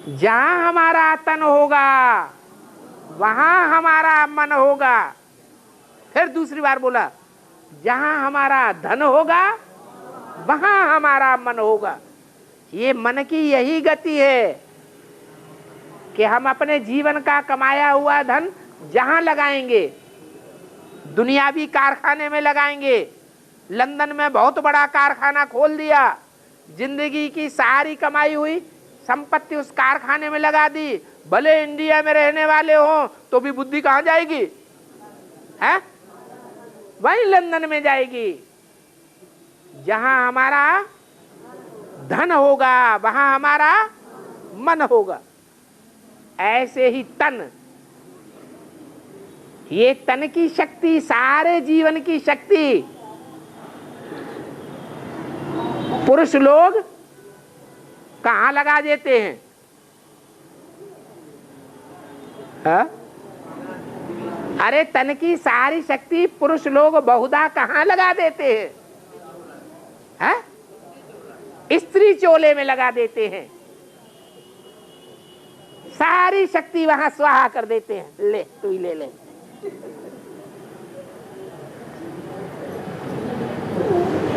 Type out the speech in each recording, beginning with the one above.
जहां हमारा तन होगा वहां हमारा मन होगा। फिर दूसरी बार बोला, जहां हमारा धन होगा वहां हमारा मन होगा। ये मन की यही गति है कि हम अपने जीवन का कमाया हुआ धन जहां लगाएंगे, दुनियावी कारखाने में लगाएंगे। लंदन में बहुत बड़ा कारखाना खोल दिया, जिंदगी की सारी कमाई हुई संपत्ति उस कारखाने में लगा दी। भले इंडिया में रहने वाले हो तो भी बुद्धि कहां जाएगी? है वही लंदन में जाएगी। जहां हमारा धन होगा वहां हमारा मन होगा। ऐसे ही तन, ये तन की शक्ति, सारे जीवन की शक्ति पुरुष लोग कहां लगा देते हैं? हा? अरे तन की सारी शक्ति पुरुष लोग बहुधा कहां लगा देते हैं? हा? स्त्री चोले में लगा देते हैं। सारी शक्ति वहां स्वाहा कर देते हैं। ले तू ही ले ले।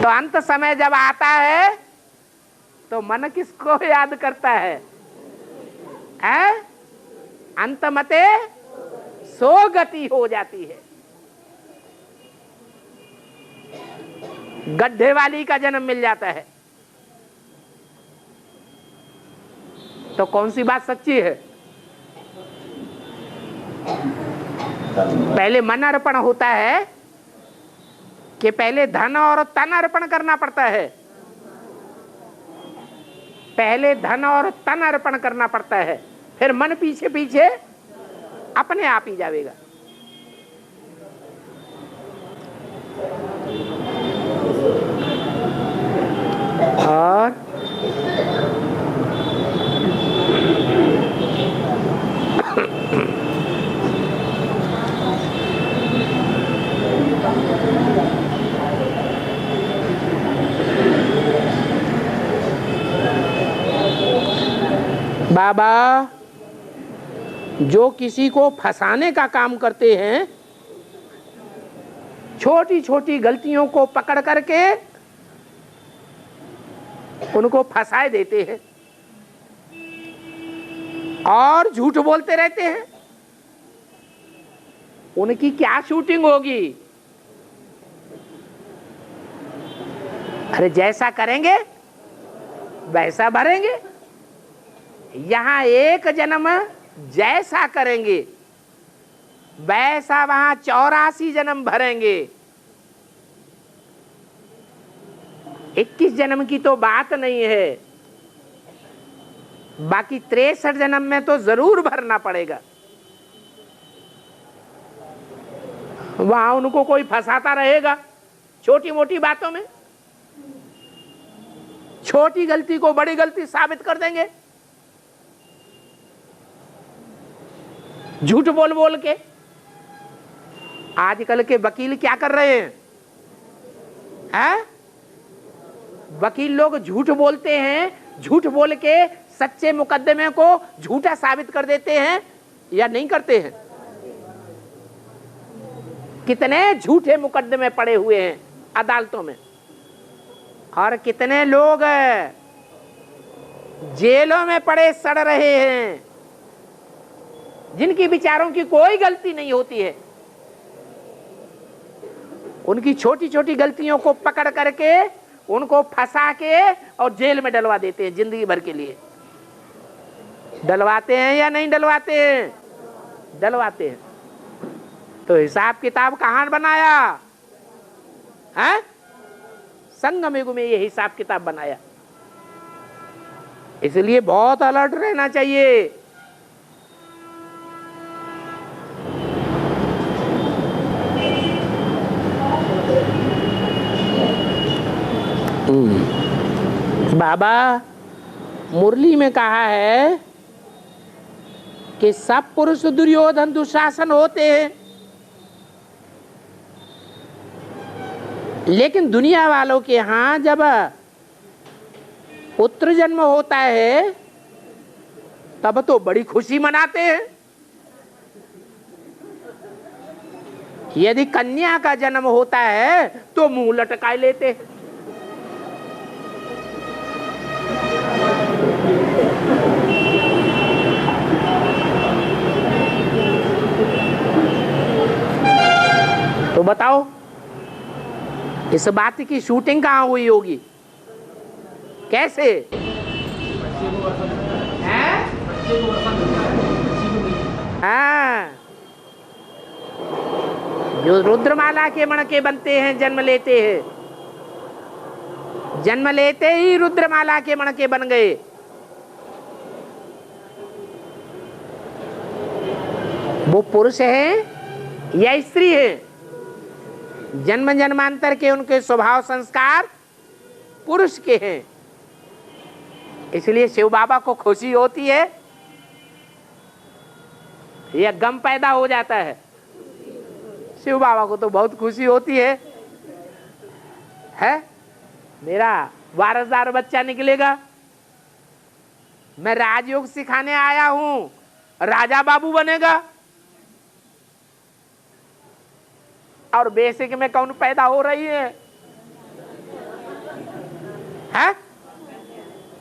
तो अंत समय जब आता है तो मन किसको याद करता है? अंत मते सो गति हो जाती है। गड्ढे वाली का जन्म मिल जाता है। तो कौन सी बात सच्ची है? पहले मन अर्पण होता है कि पहले धन और तन अर्पण करना पड़ता है? पहले धन और तन अर्पण करना पड़ता है, फिर मन पीछे पीछे अपने आप ही जाएगा। और बाबा जो किसी को फंसाने का काम करते हैं, छोटी छोटी गलतियों को पकड़ करके उनको फंसाए देते हैं और झूठ बोलते रहते हैं, उनकी क्या शूटिंग होगी? अरे जैसा करेंगे वैसा भरेंगे। यहां एक जन्म जैसा करेंगे वैसा वहां 84 जन्म भरेंगे। 21 जन्म की तो बात नहीं है, बाकी 63 जन्म में तो जरूर भरना पड़ेगा। वहां उनको कोई फंसाता रहेगा छोटी मोटी बातों में, छोटी गलती को बड़ी गलती साबित कर देंगे झूठ बोल बोल के। आजकल के वकील क्या कर रहे हैं? वकील लोग झूठ बोलते हैं, झूठ बोल के सच्चे मुकदमे को झूठा साबित कर देते हैं या नहीं करते हैं? कितने झूठे मुकदमे पड़े हुए हैं अदालतों में, और कितने लोग जेलों में पड़े सड़ रहे हैं जिनकी विचारों की कोई गलती नहीं होती है। उनकी छोटी छोटी गलतियों को पकड़ करके उनको फंसा के और जेल में डलवा देते हैं जिंदगी भर के लिए। डलवाते हैं या नहीं डलवाते हैं? डलवाते हैं। तो हिसाब किताब कहां बनाया है? संगम युग में ये हिसाब किताब बनाया। इसलिए बहुत अलर्ट रहना चाहिए। बाबा मुरली में कहा है कि सब पुरुष दुर्योधन दुशासन होते हैं, लेकिन दुनिया वालों के यहाँ जब पुत्र जन्म होता है तब तो बड़ी खुशी मनाते हैं। यदि कन्या का जन्म होता है तो मुंह लटकाए लेते हैं। तो बताओ इस बात की शूटिंग कहाँ हुई होगी? कैसे? हाँ, जो रुद्रमाला के मणके बनते हैं, जन्म लेते हैं, जन्म लेते ही रुद्रमाला के मणके बन गए। वो पुरुष है या स्त्री है? जन्म जन्मांतर के उनके स्वभाव संस्कार पुरुष के हैं। इसलिए शिव बाबा को खुशी होती है या गम पैदा हो जाता है? शिव बाबा को तो बहुत खुशी होती है। मेरा वारसदार बच्चा निकलेगा, मैं राजयोग सिखाने आया हूं, राजा बाबू बनेगा। और बेसिक में कौन पैदा हो रही है?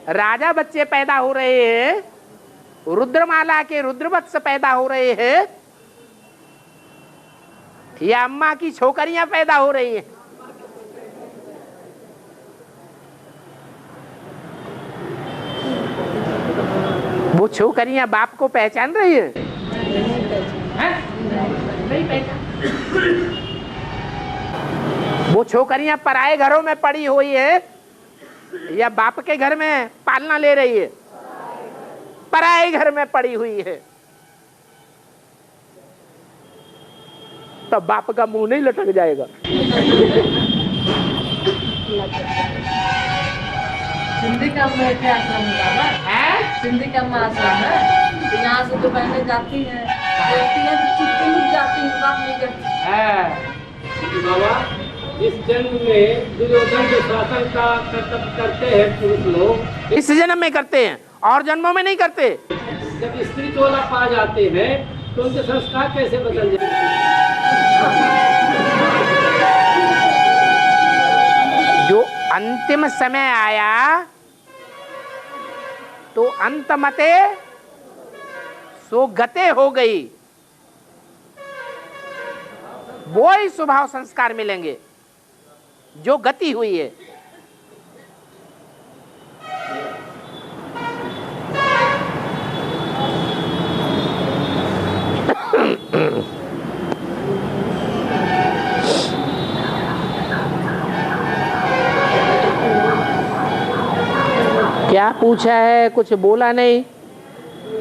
राजा बच्चे पैदा हो रहे हैं, रुद्रमाला के रुद्रवत्स पैदा हो रहे हैं, या अम्मा की छोकरियां पैदा हो रही हैं? वो छोकरियां बाप को पहचान रही है? नहीं पहचान। वो छोकरियां पराए घरों में पड़ी हुई है या बाप के घर में पालना ले रही है? पराए घर में पड़ी हुई है। तब बाप का मुंह नहीं लटक जाएगा? सिंधी का आश्रम है, सिंधी का आश्रम है। यहाँ से तो बहने जाती है, देखती है तो छुट्टी मिल जाती है, बात नहीं करती। बाबा, इस जन्म में दुर्योधन के शासन का कर्तव्य करते हैं पुरुष लोग, इस जन्म में करते हैं और जन्मों में नहीं करते। जब स्त्री चोला पा जाते हैं तो उनके संस्कार कैसे बदल जाते हैं? जो अंतिम समय आया तो अंत मते सो गते हो गई, वो ही स्वभाव संस्कार मिलेंगे जो गति हुई है। क्या पूछा है? कुछ बोला नहीं।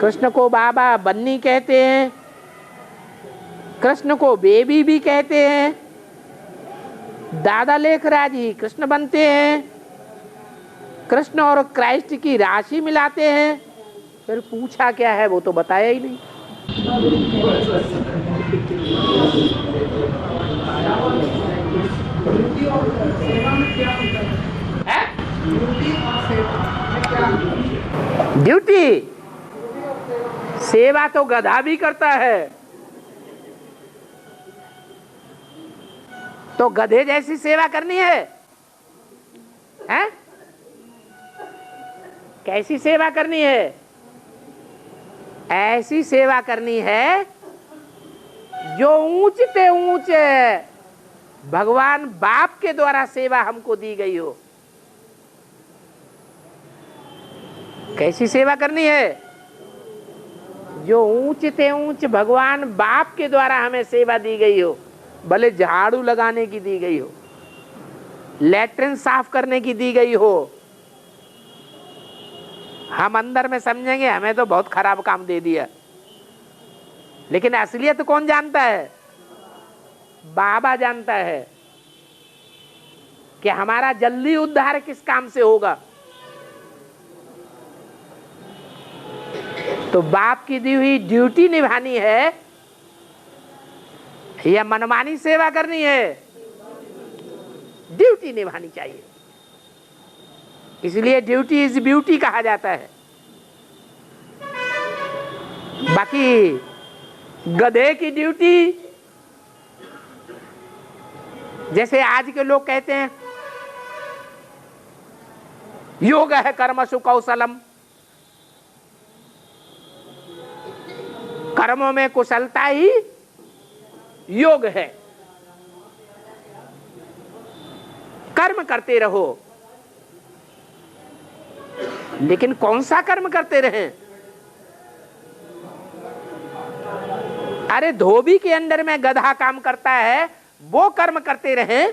कृष्ण को बाबा बन्नी कहते हैं, कृष्ण को बेबी भी कहते हैं, दादा लेखराज ही कृष्ण बनते हैं, कृष्ण और क्राइस्ट की राशि मिलाते हैं। फिर पूछा क्या है वो तो बताया ही नहीं। ड्यूटी सेवा तो गधा भी करता है, तो गधे जैसी सेवा करनी है? हैं? कैसी सेवा करनी है? ऐसी सेवा करनी है जो ऊंचते ऊंचे भगवान बाप के द्वारा सेवा हमको दी गई हो। कैसी सेवा करनी है? जो ऊंचते ऊंच भगवान बाप के द्वारा हमें सेवा दी गई हो। भले झाड़ू लगाने की दी गई हो, लैट्रिन साफ करने की दी गई हो, हम अंदर में समझेंगे हमें तो बहुत खराब काम दे दिया, लेकिन असलियत कौन जानता है? बाबा जानता है कि हमारा जल्दी उद्धार किस काम से होगा। तो बाप की दी हुई ड्यूटी निभानी है या मनमानी सेवा करनी है? ड्यूटी निभानी चाहिए। इसलिए ड्यूटी इज ब्यूटी कहा जाता है। बाकी गधे की ड्यूटी, जैसे आज के लोग कहते हैं योग है कर्मसु कौशलम, कर्मों में कुशलता ही योग है। कर्म करते रहो, लेकिन कौन सा कर्म करते रहें? अरे धोबी के अंदर में गधा काम करता है, वो कर्म करते रहें,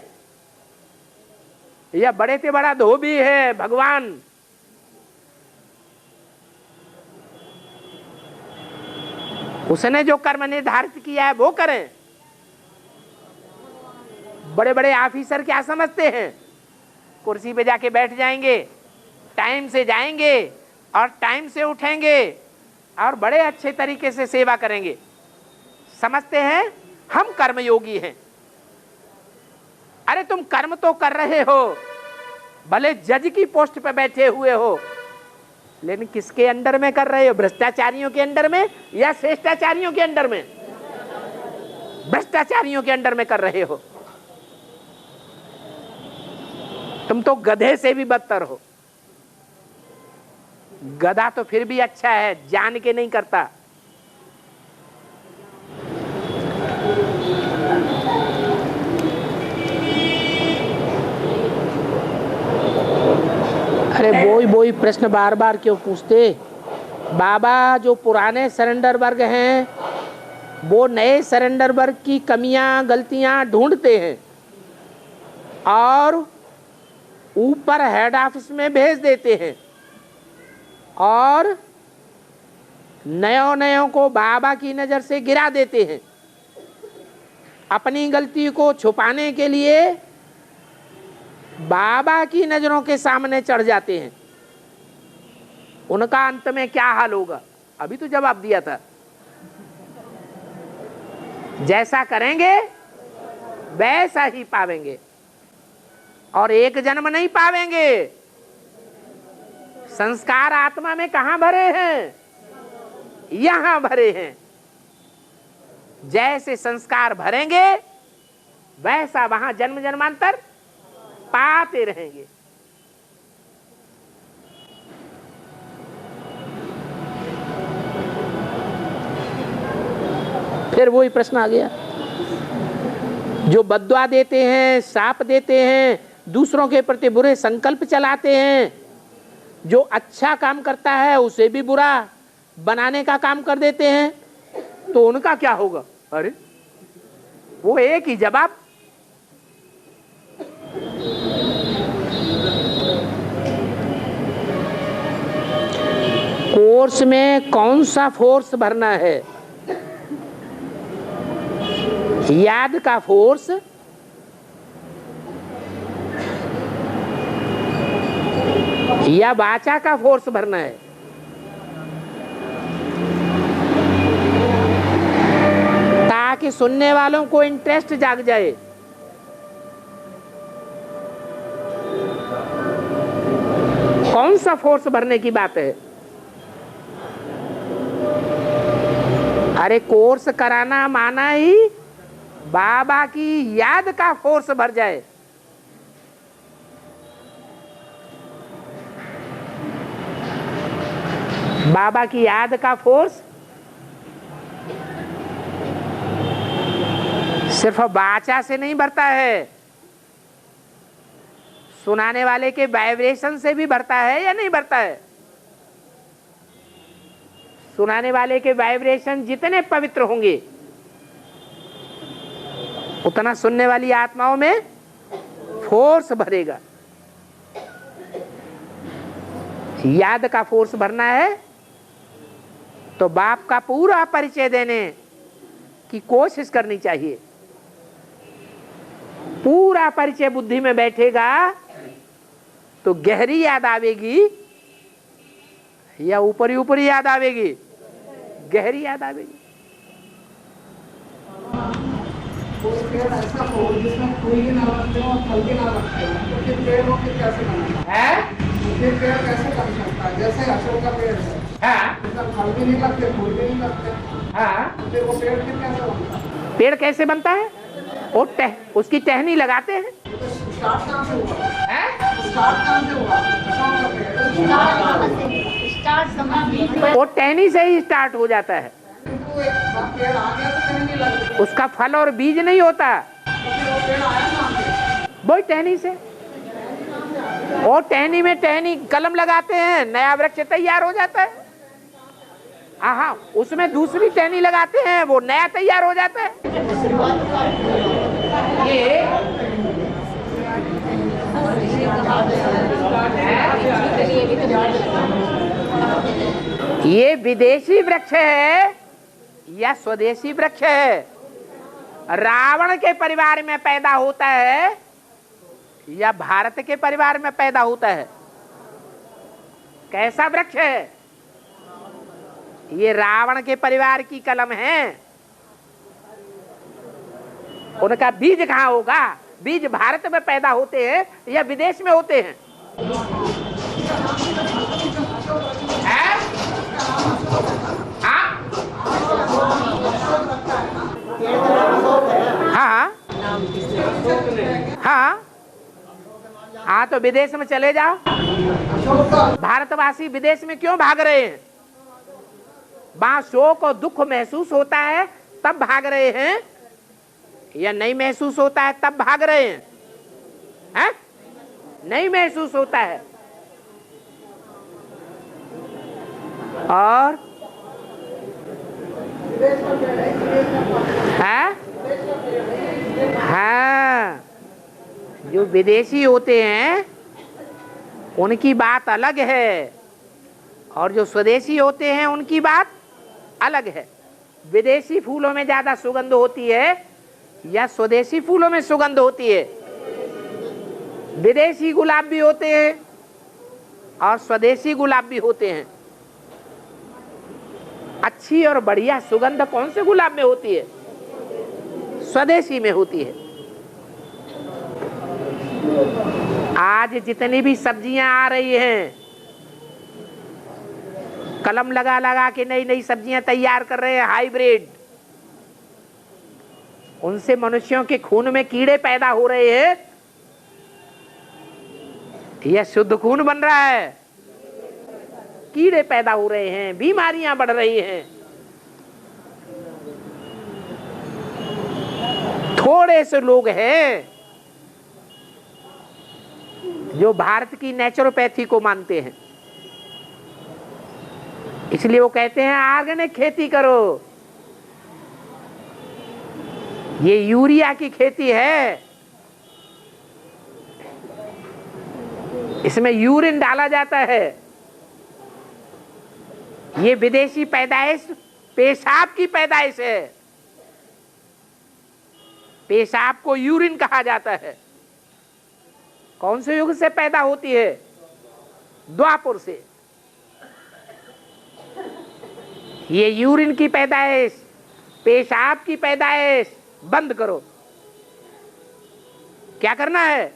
या बड़े से बड़ा धोबी है भगवान, उसने जो कर्म निर्धारित किया है वो करें। बड़े बड़े ऑफिसर क्या समझते हैं? कुर्सी पे जाके बैठ जाएंगे, टाइम से जाएंगे और टाइम से उठेंगे और बड़े अच्छे तरीके से सेवा करेंगे। समझते हैं हम कर्मयोगी हैं। अरे तुम कर्म तो कर रहे हो, भले जज की पोस्ट पे बैठे हुए हो, लेकिन किसके अंडर में कर रहे हो? भ्रष्टाचारियों के अंडर में या श्रेष्ठाचारियों के अंडर में? भ्रष्टाचारियों के अंडर में कर रहे हो। तुम तो गधे से भी बदतर हो। गधा तो फिर भी अच्छा है, जान के नहीं करता। अरे वही प्रश्न बार बार क्यों पूछते? बाबा जो पुराने सरेंडर वर्ग हैं वो नए सरेंडर वर्ग की कमियां गलतियां ढूंढते हैं और ऊपर हेड ऑफिस में भेज देते हैं, और नयों को बाबा की नज़र से गिरा देते हैं। अपनी गलती को छुपाने के लिए बाबा की नजरों के सामने चढ़ जाते हैं। उनका अंत में क्या हाल होगा? अभी तो जवाब दिया था। जैसा करेंगे वैसा ही पावेंगे, और एक जन्म नहीं पावेंगे। संस्कार आत्मा में कहां भरे हैं? यहां भरे हैं। जैसे संस्कार भरेंगे वैसा वहां जन्म जन्मांतर पाते रहेंगे। फिर वही प्रश्न आ गया, जो बद्दुआ देते हैं, शाप देते हैं, दूसरों के प्रति बुरे संकल्प चलाते हैं, जो अच्छा काम करता है उसे भी बुरा बनाने का काम कर देते हैं, तो उनका क्या होगा? अरे वो एक ही जवाब, कोर्स में कौन सा फोर्स भरना है? याद का फोर्स या वाचा का फोर्स भरना है? ताकि सुनने वालों को इंटरेस्ट जाग जाए। कौन सा फोर्स भरने की बात है? अरे कोर्स कराना माना ही बाबा की याद का फोर्स भर जाए। बाबा की याद का फोर्स सिर्फ वाचा से नहीं भरता है, सुनाने वाले के वाइब्रेशन से भी भरता है या नहीं भरता है? सुनाने वाले के वाइब्रेशन जितने पवित्र होंगे उतना सुनने वाली आत्माओं में फोर्स भरेगा। याद का फोर्स भरना है तो बाप का पूरा परिचय देने की कोशिश करनी चाहिए। पूरा परिचय बुद्धि में बैठेगा तो गहरी याद आवेगी या ऊपरी ऊपरी याद आवेगी? गहरी याद आवेगी। ऐसा हो जिसमें फूल भी ना रखते हो और फल भी ना रखते हो, तो फिर पेड़ हो फिर कैसे बना है? फिर पेड़ कैसे बन सकता है? जैसे अशोक का पेड़ है, इसका फल भी नहीं लगते, फूल भी नहीं लगते, हाँ, फिर वो पेड़ फिर कैसे बनता है? पेड़ कैसे बनता है? वो उसकी टहनी लगाते हैं। ये तो स्टार्ट कहाँ से हुआ? हैं? स्टार्ट कहाँ से हुआ? शौक का पेड़। स्टार्ट वो टहनी से ही स्टार्ट हो जाता है। किंतु एक बार पेड़ आ गया तो कहीं नहीं लगता, उसका फल और बीज नहीं होता, तो फिर वो पेड़ आया कहाँ से? वही टहनी से। और टहनी में टहनी कलम लगाते हैं, नया वृक्ष तैयार हो जाता है। हाँ, उसमें दूसरी टहनी लगाते हैं, वो नया तैयार हो जाता है। ये विदेशी वृक्ष है या स्वदेशी वृक्ष है? रावण के परिवार में पैदा होता है या भारत के परिवार में पैदा होता है? कैसा वृक्ष है? ये रावण के परिवार की कलम है। उनका बीज कहाँ होगा? बीज भारत में पैदा होते हैं या विदेश में होते हैं? हाँ हाँ हाँ, तो विदेश में चले जाओ। भारतवासी विदेश में क्यों भाग रहे हैं? वहां शोक और दुख महसूस होता है तब भाग रहे हैं या नहीं महसूस होता है तब भाग रहे हैं? हैं? नहीं महसूस होता है। और हाँ, जो विदेशी होते हैं उनकी बात अलग है और जो स्वदेशी होते हैं उनकी बात अलग है। विदेशी फूलों में ज्यादा सुगंध होती है या स्वदेशी फूलों में सुगंध होती है? विदेशी गुलाब भी होते हैं और स्वदेशी गुलाब भी होते हैं। अच्छी और बढ़िया सुगंध कौन से गुलाब में होती है? स्वदेशी में होती है। आज जितनी भी सब्जियां आ रही हैं, कलम लगा लगा के नई नई सब्जियां तैयार कर रहे हैं, हाइब्रिड, उनसे मनुष्यों के खून में कीड़े पैदा हो रहे हैं या शुद्ध खून बन रहा है? कीड़े पैदा हो रहे हैं, बीमारियां बढ़ रही हैं। थोड़े से लोग हैं जो भारत की नेचुरोपैथी को मानते हैं, इसलिए वो कहते हैं ऑर्गेनिक खेती करो। ये यूरिया की खेती है, इसमें यूरिन डाला जाता है। ये विदेशी पैदाइश पेशाब की पैदाइश है। पेशाब को यूरिन कहा जाता है। कौन से युग से पैदा होती है? द्वापर से। ये यूरिन की पैदाइश, पेशाब की पैदाइश बंद करो। क्या करना है?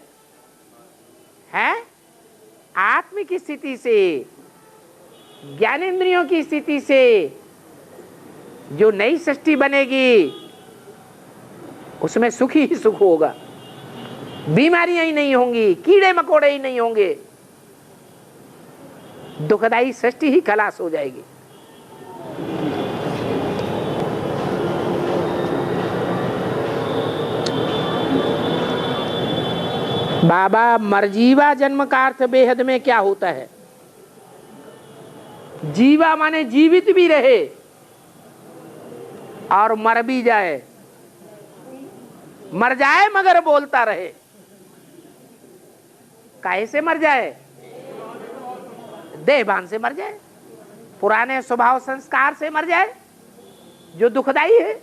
आत्म की स्थिति से, ज्ञानेंद्रियों की स्थिति से जो नई सृष्टि बनेगी उसमें सुख ही सुख होगा, बीमारियां ही नहीं होंगी, कीड़े मकोड़े ही नहीं होंगे, दुखदाई सृष्टि ही खलास हो जाएगी। बाबा, मरजीवा जन्म का अर्थ बेहद में क्या होता है? जीवा माने जीवित भी रहे और मर भी जाए। मर जाए मगर बोलता रहे। काहे से मर जाए? देहभान से मर जाए, पुराने स्वभाव संस्कार से मर जाए जो दुखदाई है।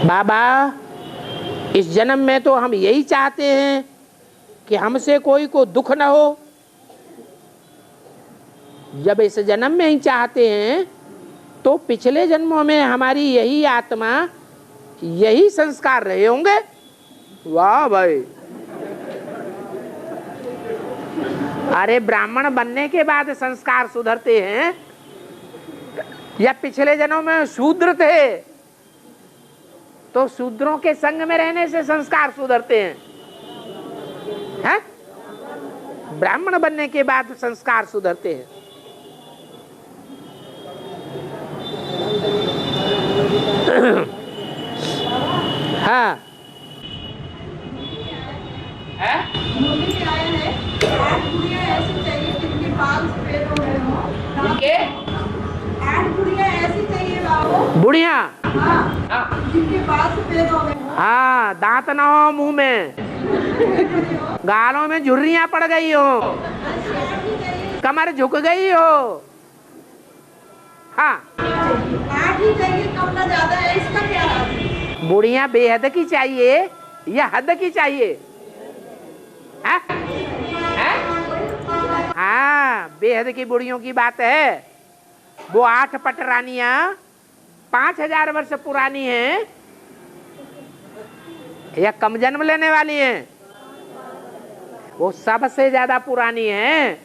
बाबा, इस जन्म में तो हम यही चाहते हैं कि हमसे कोई को दुख न हो। जब इस जन्म में ही चाहते हैं तो पिछले जन्मों में हमारी यही आत्मा, यही संस्कार रहे होंगे। वाह भाई, अरे ब्राह्मण बनने के बाद संस्कार सुधरते हैं या पिछले जन्मों में शूद्र थे तो शूद्रों के संग में रहने से संस्कार सुधरते हैं? ब्राह्मण बनने के बाद संस्कार सुधरते हैं। हाँ मोदी जी आए हैं, 8 गुड़िया ऐसी चाहिए जिनके बाल सफेद हो गए हों। 8 गुड़िया ऐसी चाहिए बाबू। बुढ़िया? हाँ, जिनके बाल सफेद हो गए हों। हाँ, दांत ना हो मुंह में, गालों में झुर्रियां पड़ गई हो, कमर झुक गई हो। हाँ 8 ही चाहिए, कम ना ज्यादा है, इसका क्या राज है? बुढ़िया बेहद की चाहिए या हद की चाहिए? हाँ, बेहद की बुढ़ियों की बात है। वो 8 पटरानियां 5000 वर्ष पुरानी हैं या कम जन्म लेने वाली हैं? वो सबसे ज्यादा पुरानी हैं।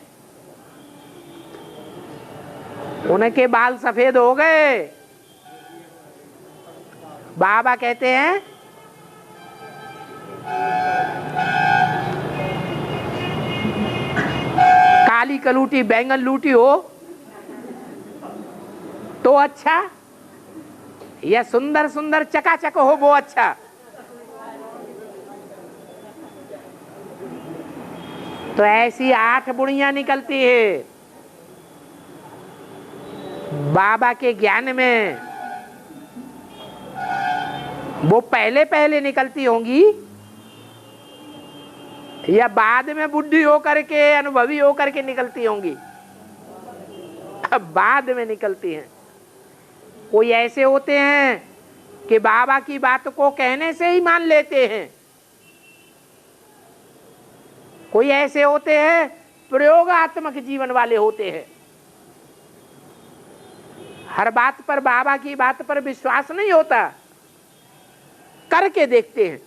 उनके बाल सफेद हो गए। बाबा कहते हैं काली कलूटी बैंगन लूटी हो तो अच्छा, या सुंदर सुंदर चकाचक हो वो अच्छा? तो ऐसी 8 बुढ़ियां निकलती है बाबा के ज्ञान में। वो पहले पहले निकलती होंगी या बाद में बुढ़ी होकर के अनुभवी होकर के निकलती होंगी? अब बाद में निकलती हैं। कोई ऐसे होते हैं कि बाबा की बात को कहने से ही मान लेते हैं। कोई ऐसे होते हैं प्रयोगात्मक जीवन वाले होते हैं। हर बात पर, बाबा की बात पर विश्वास नहीं होता, करके देखते हैं,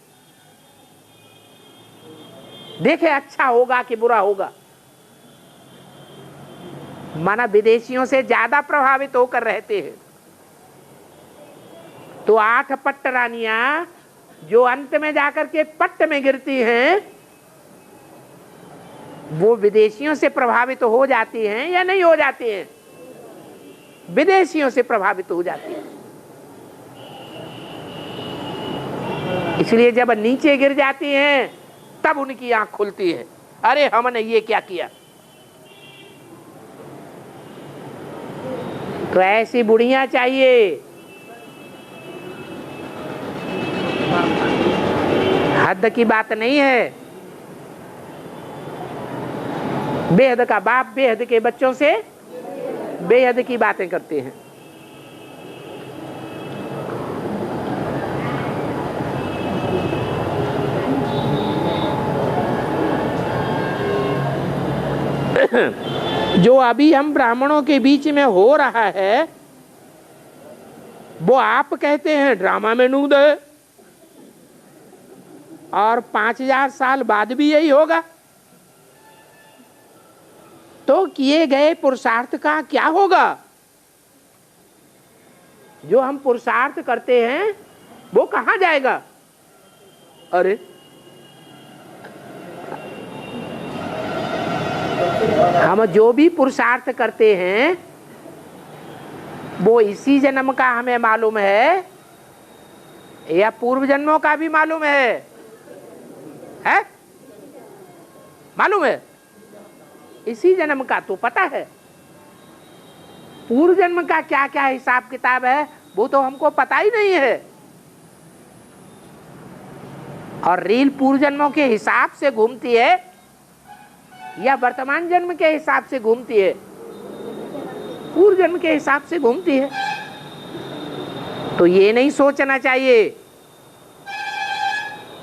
देखे अच्छा होगा कि बुरा होगा। माना विदेशियों से ज्यादा प्रभावित होकर रहते हैं। तो 8 पट्टरानियां जो अंत में जाकर के पट्ट में गिरती हैं, वो विदेशियों से प्रभावित हो जाती हैं या नहीं हो जाती हैं? विदेशियों से प्रभावित हो जाती हैं। इसलिए जब नीचे गिर जाती हैं तब उनकी आंख खुलती है, अरे हमने ये क्या किया। तो ऐसी बुढ़ियां चाहिए। हद की बात नहीं है। बेहद का बाप बेहद के बच्चों से बेहद की बातें करते हैं। जो अभी हम ब्राह्मणों के बीच में हो रहा है वो आप कहते हैं ड्रामा में नूद है, और 5000 साल बाद भी यही होगा। तो किए गए पुरुषार्थ का क्या होगा? जो हम पुरुषार्थ करते हैं वो कहां जाएगा? अरे हम जो भी पुरुषार्थ करते हैं वो इसी जन्म का हमें मालूम है या पूर्व जन्मों का भी मालूम है? मालूम है? इसी जन्म का तो पता है। पूर्व जन्म का क्या क्या हिसाब किताब है वो तो हमको पता ही नहीं है। और रील पूर्व जन्मों के हिसाब से घूमती है या वर्तमान जन्म के हिसाब से घूमती है? पूर्व जन्म के हिसाब से घूमती है। तो ये नहीं सोचना चाहिए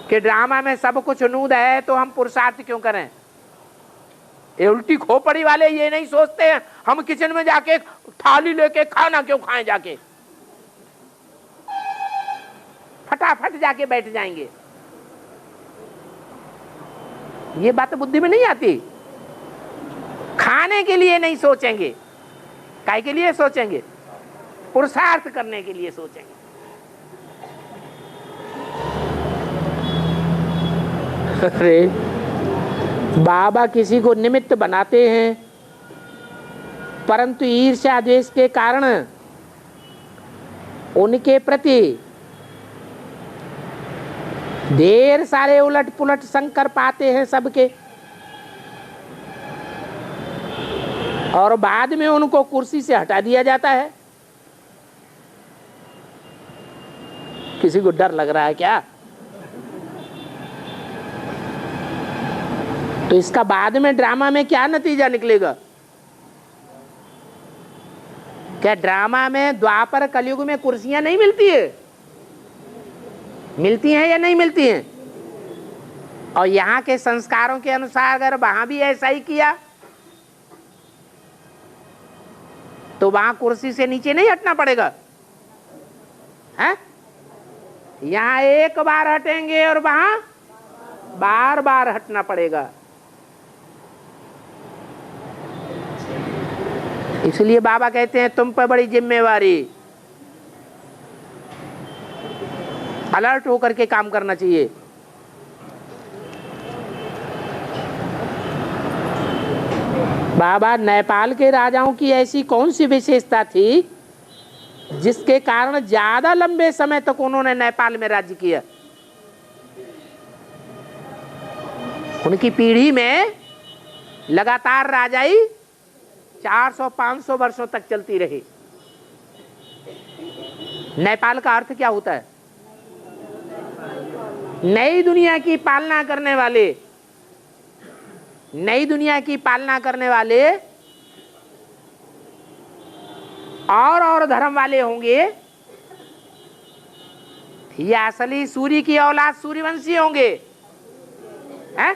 कि ड्रामा में सब कुछ नूद है तो हम पुरुषार्थ क्यों करें। ये उल्टी खोपड़ी वाले ये नहीं सोचते हैं हम किचन में जाके थाली लेके खाना क्यों खाएं, जाके फटाफट जाके बैठ जाएंगे। ये बात बुद्धि में नहीं आती। खाने के लिए नहीं सोचेंगे। काय के लिए सोचेंगे? पुरुषार्थ करने के लिए सोचेंगे। अरे बाबा किसी को निमित्त बनाते हैं, परंतु ईर्ष्या द्वेष के कारण उनके प्रति ढेर सारे उलट पुलट संकर पाते हैं सबके, और बाद में उनको कुर्सी से हटा दिया जाता है। किसी को डर लग रहा है क्या? तो इसका बाद में ड्रामा में क्या नतीजा निकलेगा? क्या ड्रामा में द्वापर कलयुग में कुर्सियां नहीं मिलती है? मिलती हैं या नहीं मिलती हैं? और यहाँ के संस्कारों के अनुसार अगर वहां भी ऐसा ही किया तो वहां कुर्सी से नीचे नहीं हटना पड़ेगा है? यहाँ एक बार हटेंगे और वहां बार बार हटना पड़ेगा। इसलिए बाबा कहते हैं तुम पर बड़ी जिम्मेवारी, अलर्ट होकर के काम करना चाहिए। बाबा नेपाल के राजाओं की ऐसी कौन सी विशेषता थी जिसके कारण ज्यादा लंबे समय तक उन्होंने नेपाल में राज्य किया? उनकी पीढ़ी में लगातार राजाई 400-500 वर्षों तक चलती रही। नेपाल का अर्थ क्या होता है? नई दुनिया की पालना करने वाले, नई दुनिया की पालना करने वाले और धर्म वाले होंगे या असली सूर्य की औलाद सूर्यवंशी होंगे? हैं?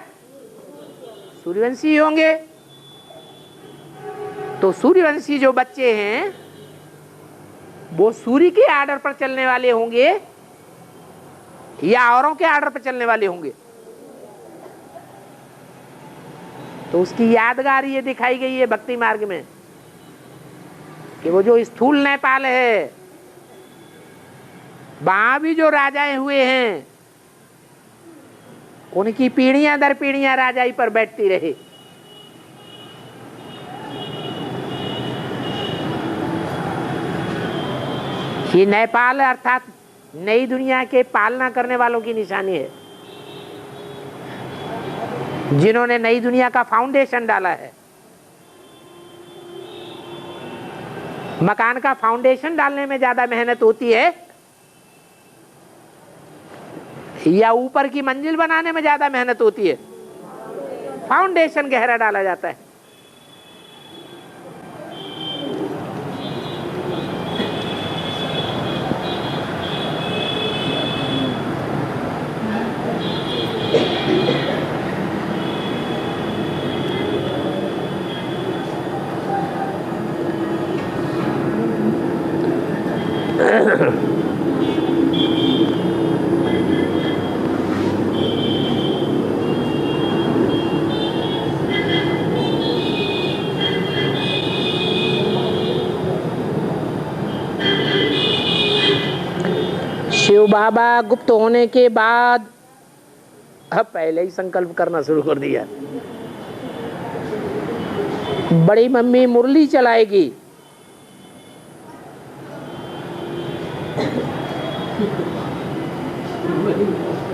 सूर्यवंशी होंगे। तो सूर्यवंशी जो बच्चे हैं वो सूर्य के आर्डर पर चलने वाले होंगे या औरों के आर्डर पर चलने वाले होंगे? तो उसकी यादगार ये दिखाई गई है भक्ति मार्ग में कि वो जो स्थूल नेपाल है वहां भी जो राजाएं हुए हैं उनकी पीढ़ियां दर पीढ़ियां राजाई पर बैठती रही। ये नेपाल अर्थात नई दुनिया के पालना करने वालों की निशानी है, जिन्होंने नई दुनिया का फाउंडेशन डाला है। मकान का फाउंडेशन डालने में ज्यादा मेहनत होती है या ऊपर की मंजिल बनाने में ज्यादा मेहनत होती है? फाउंडेशन गहरा डाला जाता है। शिव बाबा गुप्त होने के बाद अब पहले ही संकल्प करना शुरू कर दिया। बड़ी मम्मी मुरली चलाएगी,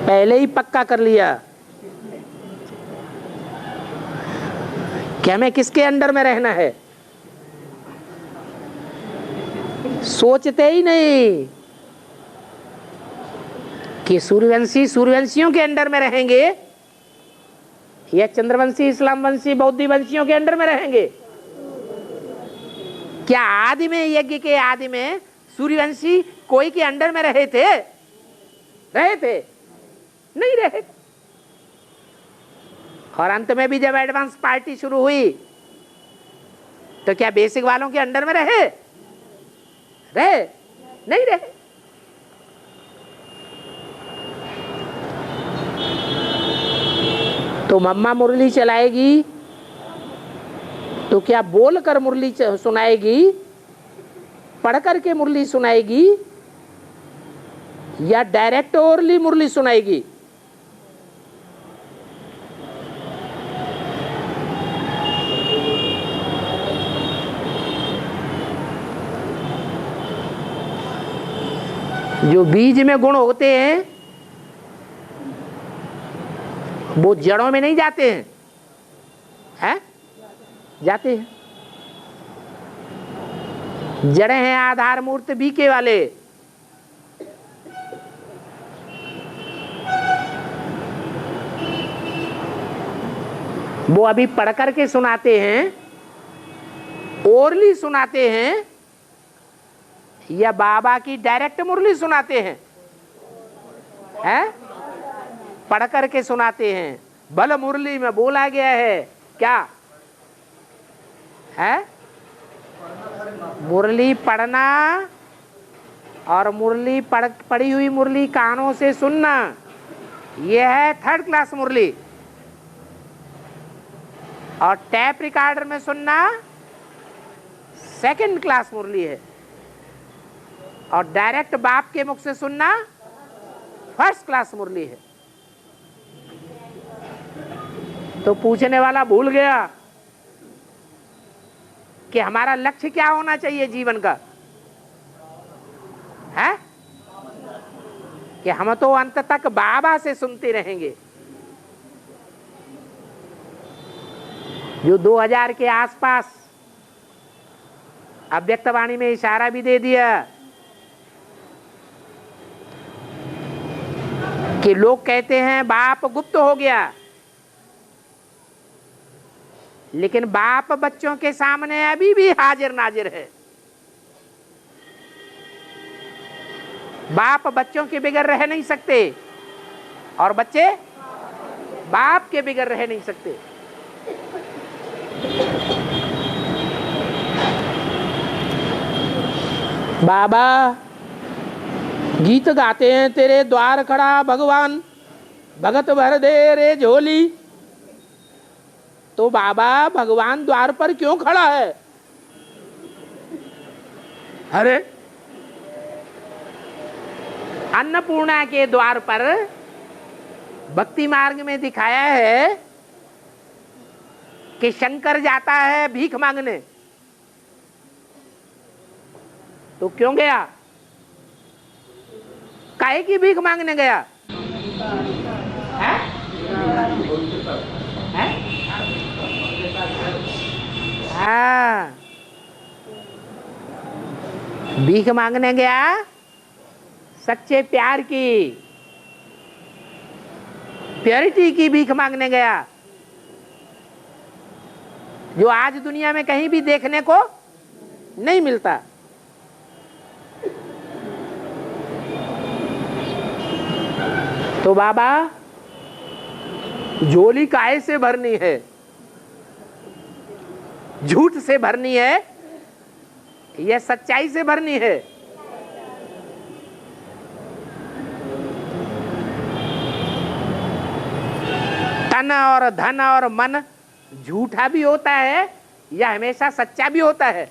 पहले ही पक्का कर लिया कि हमें किसके अंडर में रहना है। सोचते ही नहीं कि सूर्यवंशी सूर्यवंशियों के अंडर में रहेंगे या चंद्रवंशी इस्लाम वंशी बौद्धी वंशियों के अंडर में रहेंगे। क्या आदि में, यज्ञ के आदि में सूर्यवंशी कोई के अंडर में रहे थे? नहीं रहे। और अंत में भी जब एडवांस पार्टी शुरू हुई तो क्या बेसिक वालों के अंडर में रहे? नहीं रहे। तो मम्मा मुरली चलाएगी तो क्या बोल कर मुरली सुनाएगी, पढ़ कर के मुरली सुनाएगी, या डायरेक्ट ओरली मुरली सुनाएगी? जो बीज में गुण होते हैं वो जड़ों में नहीं जाते हैं, हैं? जाते हैं। जड़ें हैं आधार मूर्त बीके वाले। वो अभी पढ़ करके सुनाते हैं, ओरली सुनाते हैं, या बाबा की डायरेक्ट मुरली सुनाते हैं? हैं? पढ़ करके सुनाते हैं। भले मुरली में बोला गया है क्या है? मुरली पढ़ना और मुरली पढ़ी हुई मुरली कानों से सुनना, यह है 3rd क्लास मुरली। और टैप रिकॉर्डर में सुनना 2nd क्लास मुरली है। और डायरेक्ट बाप के मुख से सुनना 1st क्लास मुरली है। तो पूछने वाला भूल गया कि हमारा लक्ष्य क्या होना चाहिए जीवन का, है? कि हम तो अंत तक बाबा से सुनते रहेंगे। जो 2000 के आसपास अव्यक्तवाणी में इशारा भी दे दिया कि लोग कहते हैं बाप गुप्त हो गया, लेकिन बाप बच्चों के सामने अभी भी हाजिर नाजिर है। बाप बच्चों के बिगड़ रह नहीं सकते और बच्चे बाप के बिगड़ रह नहीं सकते। बाबा गीत गाते हैं, तेरे द्वार खड़ा भगवान, भगत भर दे रे झोली। तो बाबा भगवान द्वार पर क्यों खड़ा है? अरे अन्नपूर्णा के द्वार पर भक्ति मार्ग में दिखाया है कि शंकर जाता है भीख मांगने। तो क्यों गया? काहे की भीख मांगने गया? है? है? हाँ, भीख मांगने गया सच्चे प्यार की, प्योरिटी की भीख मांगने गया, जो आज दुनिया में कहीं भी देखने को नहीं मिलता। तो बाबा झोली काहे से भरनी है? झूठ से भरनी है या सच्चाई से भरनी है? तन और धन और मन झूठा भी होता है या हमेशा सच्चा भी होता है?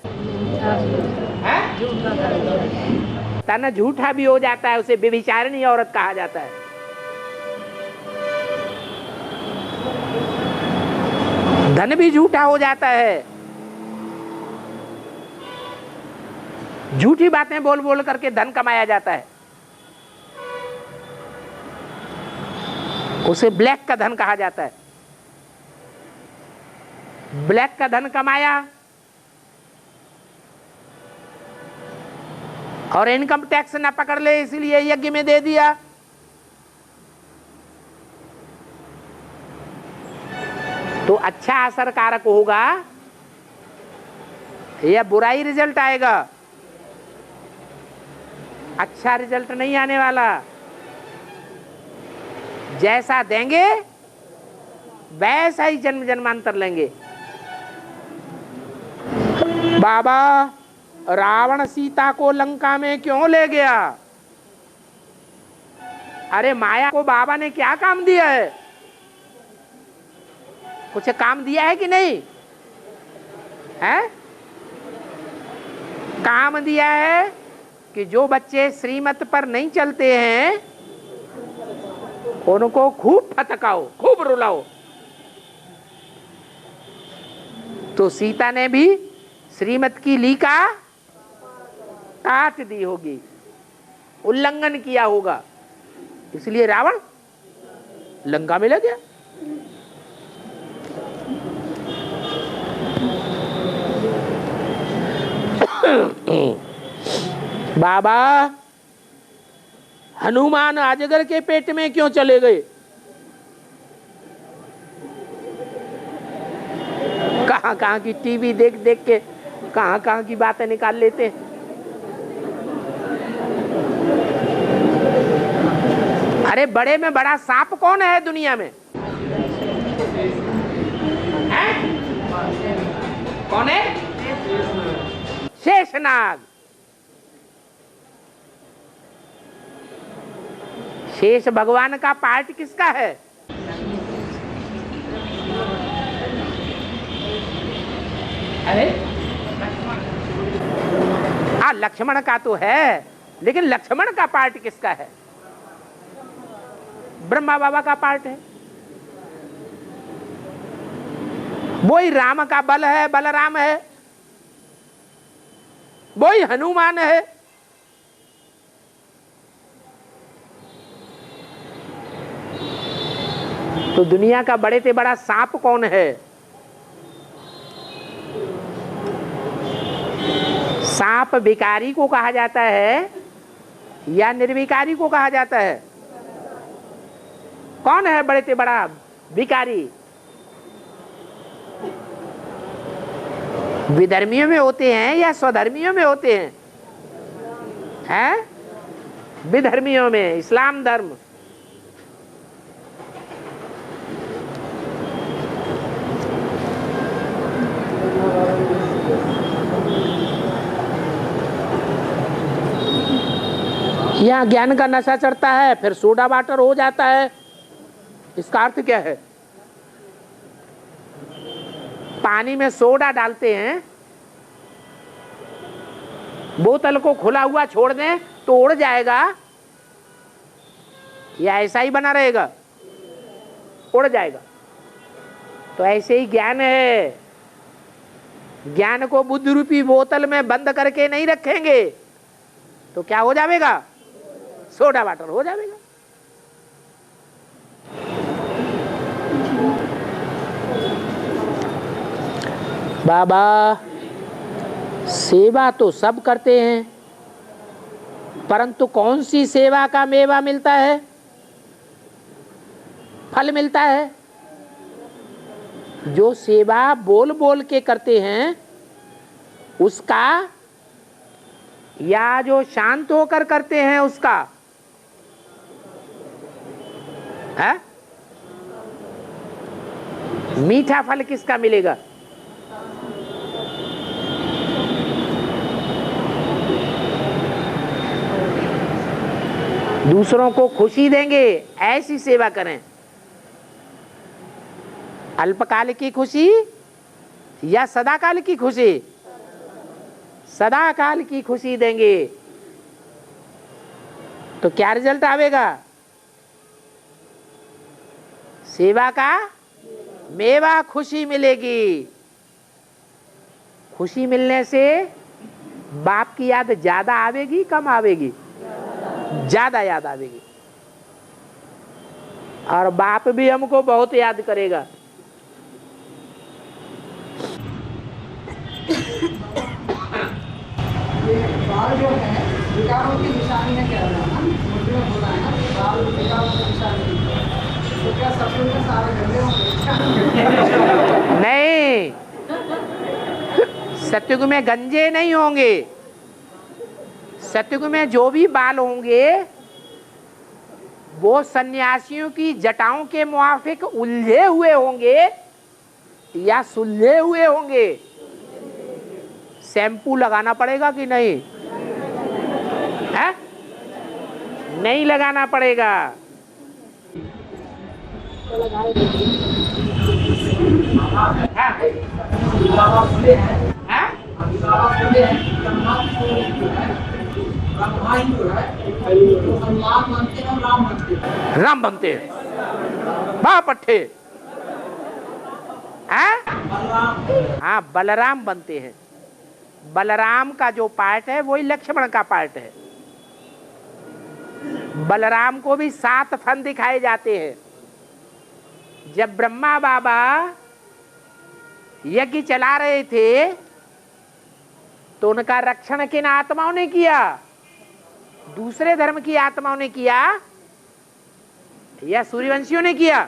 तन झूठा भी हो जाता है, उसे व्यभिचारिणी औरत कहा जाता है। धन भी झूठा हो जाता है, झूठी बातें बोल बोल करके धन कमाया जाता है, उसे ब्लैक का धन कहा जाता है। ब्लैक का धन कमाया और इनकम टैक्स न पकड़ ले इसलिए यज्ञ में दे दिया। तो अच्छा असर कारक होगा या बुरा ही रिजल्ट आएगा? अच्छा रिजल्ट नहीं आने वाला। जैसा देंगे वैसा ही जन्म जन्मांतर लेंगे। बाबा रावण सीता को लंका में क्यों ले गया? अरे माया को बाबा ने क्या काम दिया है? कुछ काम दिया है कि नहीं? है? काम दिया है कि जो बच्चे श्रीमत पर नहीं चलते हैं उनको खूब फटकाओ, खूब रुलाओ। तो सीता ने भी श्रीमत की लीका काट दी होगी, उल्लंघन किया होगा, इसलिए रावण लंका में लग गया। बाबा हनुमान अजगर के पेट में क्यों चले गए? कहां कहां की टीवी देख देख के कहां कहां की बातें निकाल लेते हैं। अरे बड़े में बड़ा सांप कौन है दुनिया में? है? कौन है? शेषनाग। शेष भगवान का पार्ट किसका है? अरे हाँ, लक्ष्मण का तो है, लेकिन लक्ष्मण का पार्ट किसका है? ब्रह्मा बाबा का पार्ट है। वही राम का बल है, बलराम है, वही हनुमान है। तो दुनिया का बड़े से बड़ा सांप कौन है? सांप विकारी को कहा जाता है या निर्विकारी को कहा जाता है? कौन है बड़े से बड़ा विकारी? विधर्मियों में होते हैं या स्वधर्मियों में होते हैं? हैं? विधर्मियों में, इस्लाम धर्म। यहाँ ज्ञान का नशा चढ़ता है, फिर सोडा वाटर हो जाता है। इसका अर्थ क्या है? पानी में सोडा डालते हैं, बोतल को खुला हुआ छोड़ दें तो उड़ जाएगा या ऐसा ही बना रहेगा? उड़ जाएगा। तो ऐसे ही ज्ञान है। ज्ञान को बुद्ध रूपी बोतल में बंद करके नहीं रखेंगे तो क्या हो जाएगा? सोडा वाटर हो जाएगा। बाबा सेवा तो सब करते हैं, परंतु कौन सी सेवा का मेवा मिलता है, फल मिलता है? जो सेवा बोल बोल के करते हैं उसका, या जो शांत होकर करते हैं उसका? है? मीठा फल किसका मिलेगा? दूसरों को खुशी देंगे ऐसी सेवा करें। अल्पकाल की खुशी या सदाकाल की खुशी? सदाकाल की खुशी देंगे तो क्या रिजल्ट आवेगा? सेवा का मेवा खुशी मिलेगी। खुशी मिलने से बाप की याद ज्यादा आवेगी, कम आवेगी? ज्यादा याद आवेगी। और बाप भी हमको बहुत याद करेगा। बाल जो है विकारों की निशानी है, क्या है मुझे में बोला है ना, बाल विकारों की निशानी है। तो क्या सपने में सारे गंदे होंगे? नहीं, सत्युग में गंजे नहीं होंगे। सत्युग में जो भी बाल होंगे वो सन्यासियों की जटाओं के मुआफिक उलझे हुए होंगे या सुलझे हुए होंगे। शैम्पू लगाना पड़ेगा कि नहीं? है? नहीं लगाना पड़ेगा। है? है? हाँ? राम बनते हैं बाप अट्ठे। हाँ, बलराम बनते हैं। बलराम का जो पार्ट है वही लक्ष्मण का पार्ट है। बलराम को भी 7 फन दिखाए जाते हैं। जब ब्रह्मा बाबा यज्ञ चला रहे थे तो उनका रक्षण किन आत्माओं ने किया? दूसरे धर्म की आत्माओं ने किया या सूर्यवंशियों ने किया?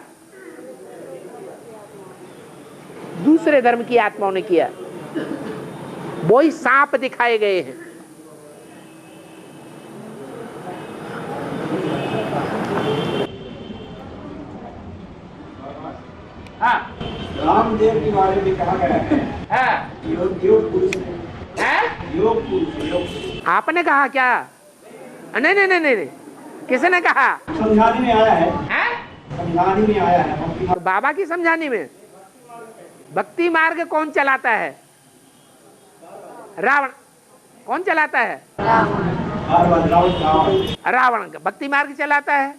दूसरे धर्म की आत्माओं ने किया। वही सांप दिखाए गए हैं। हाँ, रामदेव के बारे में कहा गया है। हाँ, योग पुरुष है? योग पुरुष योग। आपने कहा क्या? नहीं नहीं नहीं नहीं, किसने कहा? समझाने में आया है। हैं? समझाने में आया है। तो बाबा की समझाने में भक्ति मार्ग कौन चलाता है? रावण। कौन चलाता है? रावण का भक्ति मार्ग चलाता है।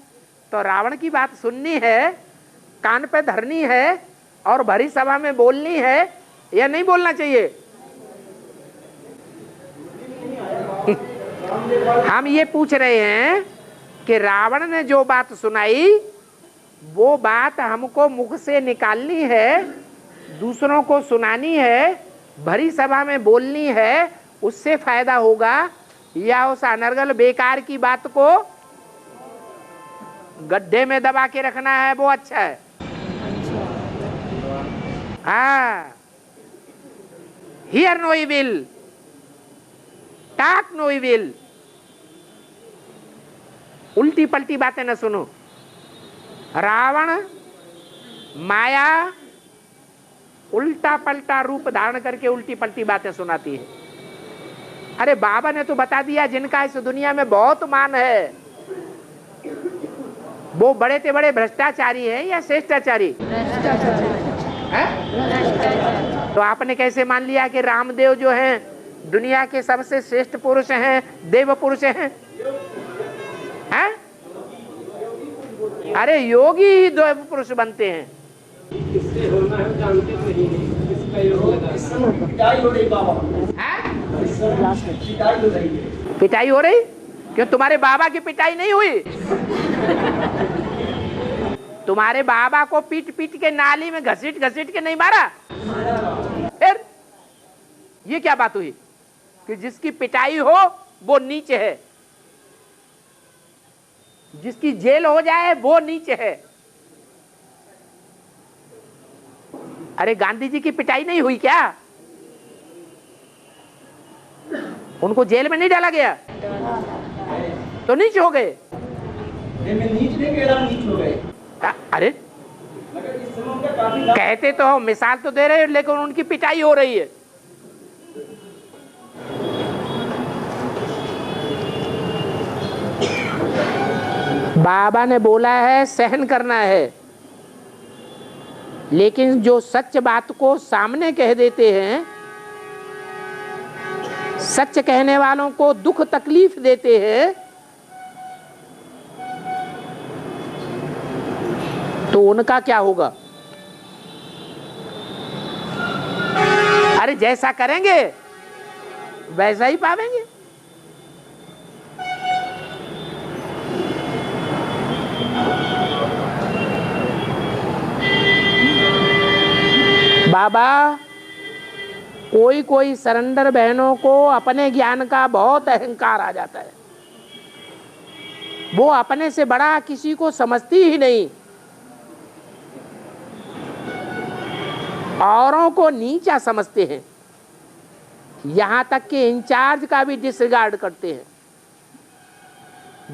तो रावण की बात सुननी है, कान पे धरनी है और भरी सभा में बोलनी है या नहीं बोलना चाहिए? हम ये पूछ रहे हैं कि रावण ने जो बात सुनाई वो बात हमको मुख से निकालनी है, दूसरों को सुनानी है, भरी सभा में बोलनी है, उससे फायदा होगा या उस अनर्गल बेकार की बात को गड्ढे में दबा के रखना है वो अच्छा है? हाँ, hear no evil, talk no evil. उल्टी पलटी बातें न सुनो। रावण माया उल्टा पलटा रूप धारण करके उल्टी पलटी बातें सुनाती है। अरे बाबा ने तो बता दिया जिनका इस दुनिया में बहुत मान है वो बड़े से बड़े भ्रष्टाचारी हैं या श्रेष्ठाचारी? तो आपने कैसे मान लिया कि रामदेव जो हैं दुनिया के सबसे श्रेष्ठ पुरुष हैं, देव पुरुष हैं? हैं? अरे योगी ही देव पुरुष बनते हैं। किससे होना है जानते नहीं हैं। किसका योग लगा? पिटाई हो रही बाबा। पिटाई हो रही? क्यों, तुम्हारे बाबा की पिटाई नहीं हुई? तुम्हारे बाबा को पीट पीट के नाली में घसीट घसीट के नहीं मारा? फिर ये क्या बात हुई कि जिसकी पिटाई हो वो नीच है, जिसकी जेल हो जाए वो नीच है? अरे गांधी जी की पिटाई नहीं हुई क्या? उनको जेल में नहीं डाला गया तो नीच हो गए? नीच नहीं कह रहा, नीच हो गए। अरे कहते तो हो, मिसाल तो दे रहे हो, लेकिन उनकी पिटाई हो रही है। बाबा ने बोला है सहन करना है, लेकिन जो सच बात को सामने कह देते हैं, सच कहने वालों को दुख तकलीफ देते हैं, तो उनका क्या होगा? अरे जैसा करेंगे वैसा ही पावेंगे। बाबा कोई कोई सरेंडर बहनों को अपने ज्ञान का बहुत अहंकार आ जाता है। वो अपने से बड़ा किसी को समझती ही नहीं, औरों को नीचा समझते हैं, यहां तक कि इंचार्ज का भी डिसरिगार्ड करते हैं।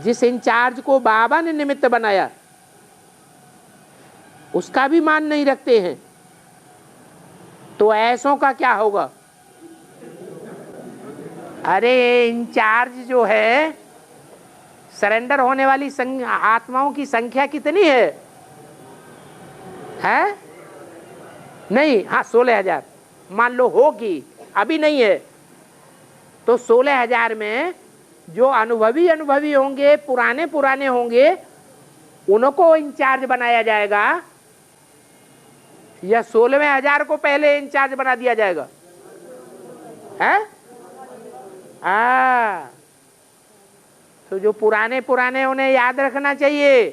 जिस इंचार्ज को बाबा ने निमित्त बनाया उसका भी मान नहीं रखते हैं, तो ऐसों का क्या होगा? अरे इंचार्ज जो है, सरेंडर होने वाली आत्माओं की संख्या कितनी है? नहीं, हाँ 16,000 मान लो होगी, अभी नहीं है। तो 16,000 में जो अनुभवी होंगे, पुराने होंगे, उनको इंचार्ज बनाया जाएगा, या 16,000 को पहले इंचार्ज बना दिया जाएगा? है तो जो पुराने उन्हें याद रखना चाहिए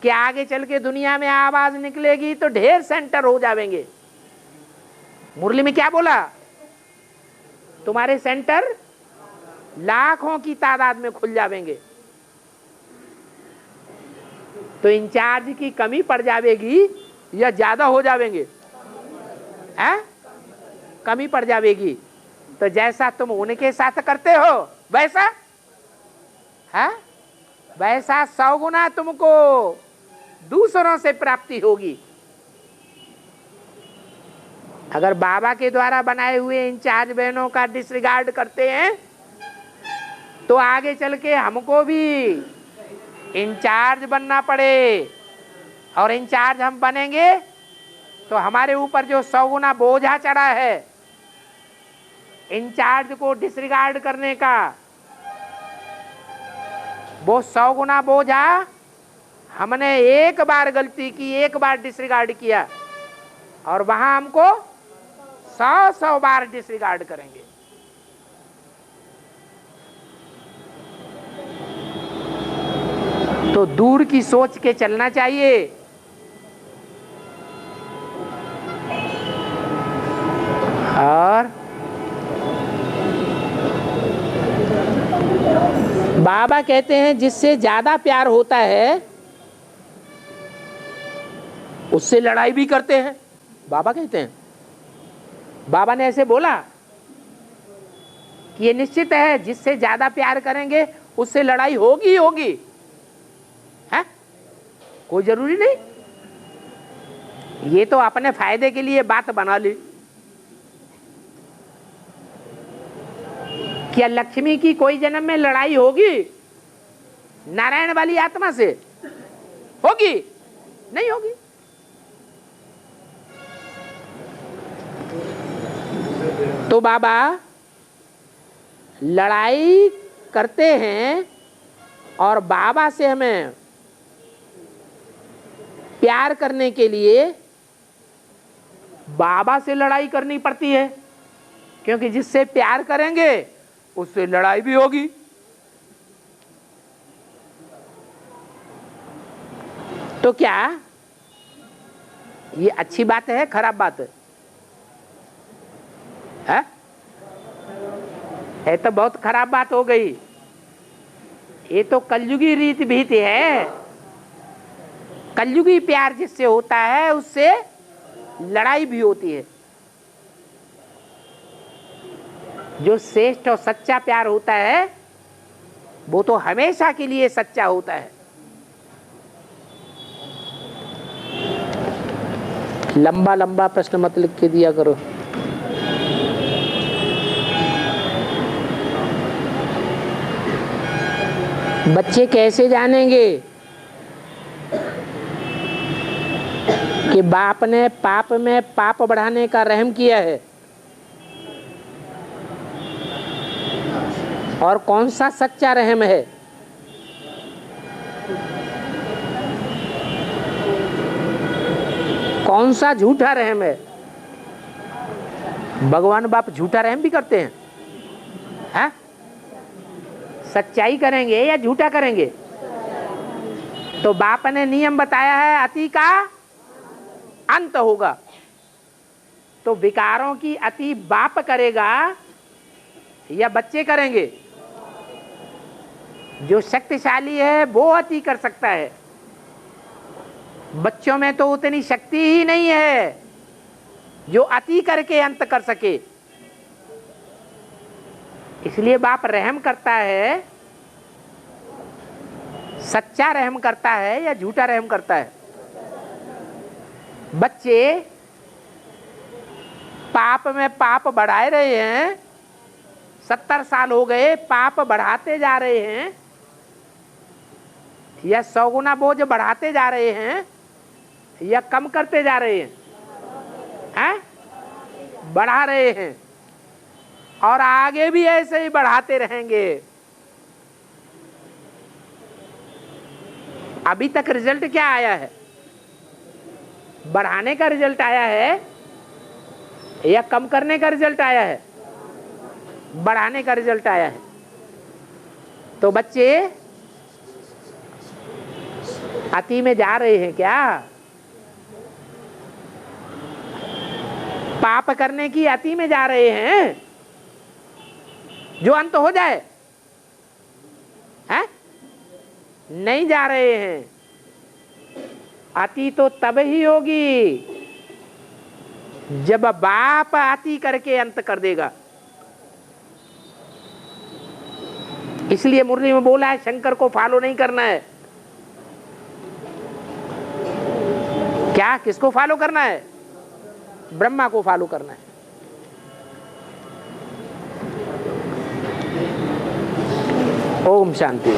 कि आगे चल के दुनिया में आवाज निकलेगी तो ढेर सेंटर हो जाएंगे। मुरली में क्या बोला? तुम्हारे सेंटर लाखों की तादाद में खुल जाएंगे। तो इंचार्ज की कमी पड़ जाएगी या ज्यादा हो जाएंगे? हैं? कमी पड़ जाएगी। तो जैसा तुम उनके साथ करते हो वैसा है, वैसा 100 गुना तुमको दूसरों से प्राप्ति होगी। अगर बाबा के द्वारा बनाए हुए इंचार्ज बहनों का डिसरिगार्ड करते हैं तो आगे चल के हमको भी इंचार्ज बनना पड़े, और इंचार्ज हम बनेंगे तो हमारे ऊपर जो 100 गुना बोझा चढ़ा है इंचार्ज को डिसरिगार्ड करने का, वो 100 गुना बोझा हमने एक बार गलती की, एक बार डिसरिगार्ड किया, और वहां हमको 100 बार डिसरिगार्ड करेंगे। तो दूर की सोच के चलना चाहिए। और बाबा कहते हैं जिससे ज्यादा प्यार होता है उससे लड़ाई भी करते हैं। बाबा कहते हैं, बाबा ने ऐसे बोला कि ये निश्चित है जिससे ज्यादा प्यार करेंगे उससे लड़ाई होगी होगी, है कोई जरूरी नहीं। ये तो अपने फायदे के लिए बात बना ली। क्या लक्ष्मी की कोई जन्म में लड़ाई होगी नारायण वाली आत्मा से? होगी? नहीं होगी। तो बाबा लड़ाई करते हैं और बाबा से हमें प्यार करने के लिए बाबा से लड़ाई करनी पड़ती है, क्योंकि जिससे प्यार करेंगे उससे लड़ाई भी होगी। तो क्या ये अच्छी बात है, खराब बात है? है तो बहुत खराब बात हो गई। ये तो कलयुगी रीत भीति है। कलयुगी प्यार जिससे होता है उससे लड़ाई भी होती है। जो श्रेष्ठ और सच्चा प्यार होता है वो तो हमेशा के लिए सच्चा होता है। लंबा लंबा प्रश्न मत लिख के दिया करो। बच्चे कैसे जानेंगे कि बाप ने पाप में पाप बढ़ाने का रहम किया है, और कौन सा सच्चा रहम है? कौन सा झूठा रहम है? भगवान बाप झूठा रहम भी करते हैं, हैं? सच्चाई करेंगे या झूठा करेंगे? तो बाप ने नियम बताया है अति का अंत होगा। तो विकारों की अति बाप करेगा या बच्चे करेंगे? जो शक्तिशाली है वो अति कर सकता है। बच्चों में तो उतनी शक्ति ही नहीं है जो अति करके अंत कर सके। इसलिए बाप रहम करता है, सच्चा रहम करता है या झूठा रहम करता है? बच्चे पाप में पाप बढ़ाए रहे हैं, 70 साल हो गए पाप बढ़ाते जा रहे हैं, या 100 गुना बोझ बढ़ाते जा रहे हैं या कम करते जा रहे हैं? बढ़ा रहे हैं और आगे भी ऐसे ही बढ़ाते रहेंगे। अभी तक रिजल्ट क्या आया है? बढ़ाने का रिजल्ट आया है या कम करने का रिजल्ट आया है? बढ़ाने का रिजल्ट आया है। तो बच्चे अति में जा रहे हैं क्या? पाप करने की अति में जा रहे हैं जो अंत हो जाए, हैं? नहीं जा रहे हैं। अति तो तब ही होगी जब बाप अति करके अंत कर देगा। इसलिए मुरली में बोला है शंकर को फॉलो नहीं करना है। क्या किसको फॉलो करना है? ब्रह्मा को फॉलो करना है। ओम शांति।